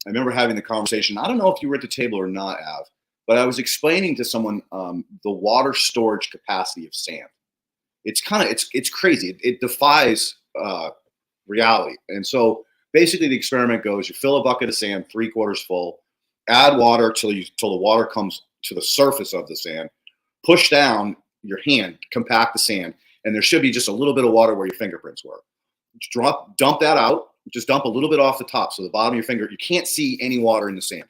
I remember having the conversation. I don't know if you were at the table or not, Av, but I was explaining to someone the water storage capacity of sand. It's it's crazy. It defies reality. And so basically, the experiment goes: you fill a bucket of sand 3/4 full, add water till the water comes to the surface of the sand, push down your hand, compact the sand, and there should be just a little bit of water where your fingerprints were. Dump that out. Just dump a little bit off the top, so the bottom of your finger, you can't see any water in the sand.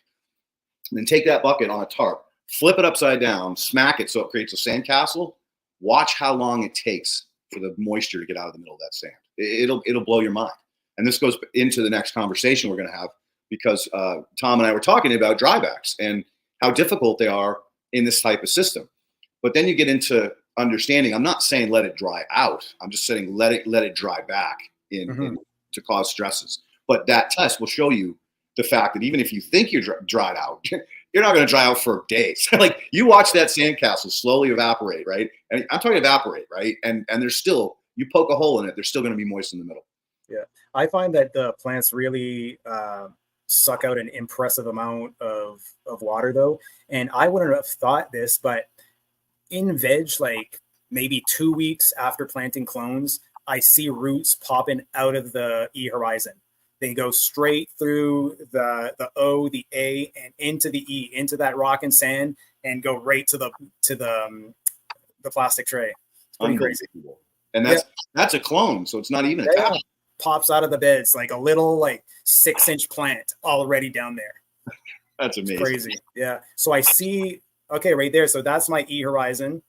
And then take that bucket on a tarp, flip it upside down, smack it so it creates a sand castle. Watch how long it takes for the moisture to get out of the middle of that sand. It'll blow your mind. And this goes into the next conversation we're going to have, because Tom and I were talking about drybacks and how difficult they are in this type of system. But then you get into understanding. I'm not saying let it dry out. I'm just saying let it dry back in to cause stresses. But that test will show you the fact that even if you think you're dried out, you're not going to dry out for days. Like, you watch that sandcastle slowly evaporate, right? And I'm talking evaporate, right? And there's still, you poke a hole in it, there's still going to be moist in the middle. Yeah, I find that the plants really suck out an impressive amount of water, though. And I wouldn't have thought this, but in veg, like maybe 2 weeks after planting clones, I see roots popping out of the E horizon. They go straight through the O, the A, and into the E, into that rock and sand, and go right to the plastic tray. It's pretty crazy. And that's a clone, so it's not even attached. Yeah. Pops out of the beds like a little 6-inch plant already down there. That's amazing. It's crazy. Yeah. So I see. Okay, right there. So that's my E horizon.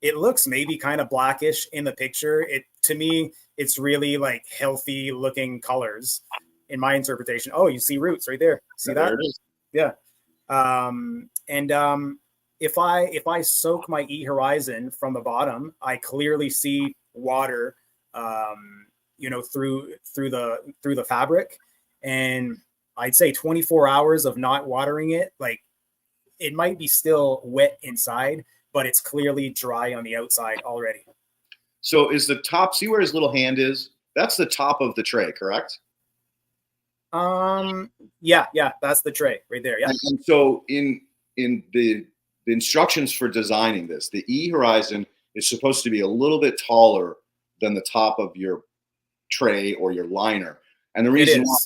It looks maybe kind of blackish in the picture. To me, it's really healthy looking colors in my interpretation. Oh, you see roots right there. See that? There it is. Yeah. If I soak my E horizon from the bottom, I clearly see water, through the fabric, and I'd say 24 hours of not watering it, it might be still wet inside, but it's clearly dry on the outside already. So is the top, see where his little hand is? That's the top of the tray, correct? Yeah, that's the tray right there. Yeah. And so in the instructions for designing this, the E horizon is supposed to be a little bit taller than the top of your tray or your liner. And the reason why,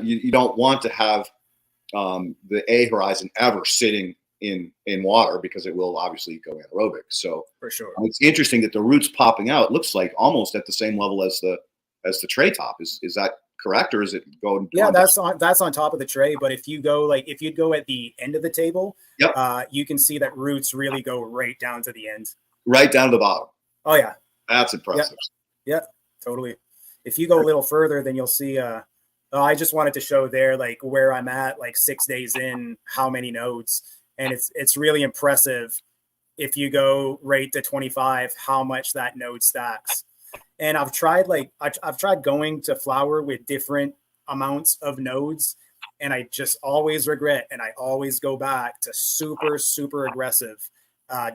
you don't want to have the A horizon ever sitting in water, because it will obviously go anaerobic. So for sure, it's interesting that the roots popping out looks like almost at the same level as the tray top. Is that correct, or is it going? Yeah, that's on top of the tray. But if you go if you'd go at the end of the table, you can see that roots really go right down to the end, right down to the bottom. Oh yeah, that's impressive. Yeah, totally. If you go a little further, then you'll see. I just wanted to show there, where I'm at, 6 days in, how many nodes. And it's really impressive if you go right to 25, how much that node stacks. And I've tried I've tried going to flower with different amounts of nodes, and I just always regret, and I always go back to super aggressive,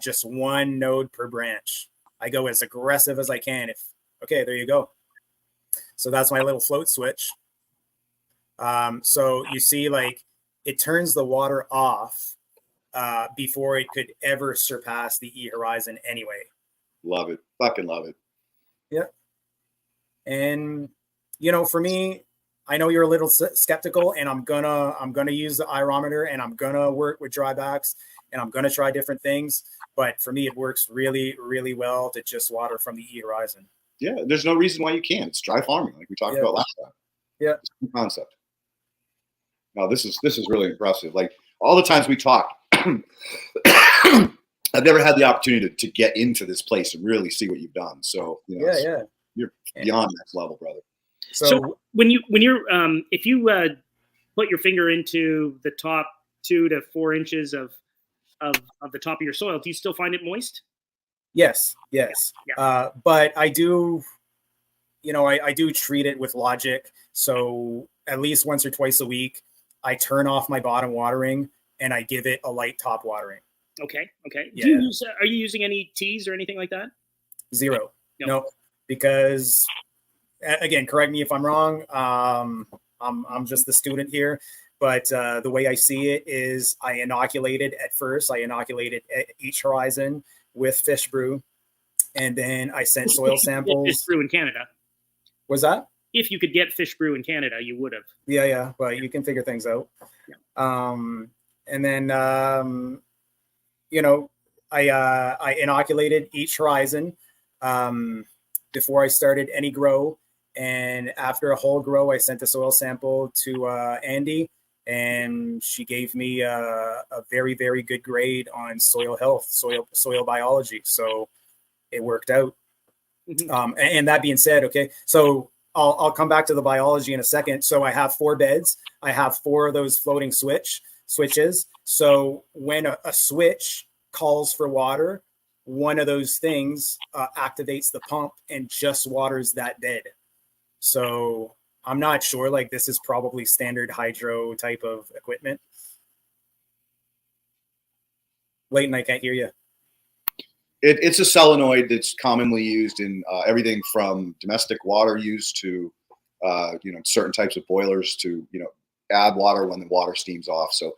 just one node per branch. I go as aggressive as I can. Okay, there you go. So that's my little float switch. So you see, it turns the water off before it could ever surpass the E horizon anyway. Love it. Fucking love it. Yeah. And, for me, I know you're a little skeptical, and I'm gonna use the irometer, and I'm gonna work with drybacks, and I'm gonna try different things. But for me, it works really, really well to just water from the E horizon. Yeah, there's no reason why you can't. It's dry farming, like we talked about last time. Yeah. It's a concept. No, this is really impressive. All the times we talk, I've never had the opportunity to get into this place and really see what you've done. So you're beyond next level, brother. So when you're if you put your finger into the top 2 to 4 inches of the top of your soil, do you still find it moist? Yes. Yeah. But I do, I do treat it with logic. So at least once or twice a week, I turn off my bottom watering and I give it a light top watering. Okay. Yeah. Are you using any teas or anything like that? Zero. No, because again, correct me if I'm wrong. I'm just the student here. But the way I see it is I inoculated each horizon with fish brew. And then I sent soil samples. Fish brew in Canada. Was that? If you could get fish brew in Canada, you would have. Yeah. But you can figure things out. Yeah. And then, I inoculated each horizon before I started any grow. And after a whole grow, I sent a soil sample to Andy, and she gave me a very, very good grade on soil health, soil biology. So it worked out. Mm-hmm. And that being said, okay, so I'll come back to the biology in a second. So I have 4 beds. I have 4 of those floating switches. So when a switch calls for water, one of those things activates the pump and just waters that bed. So I'm not sure, like this is probably standard hydro type of equipment. Leighton, I can't hear you. It's a solenoid that's commonly used in everything from domestic water use to, certain types of boilers to, add water when the water steams off. So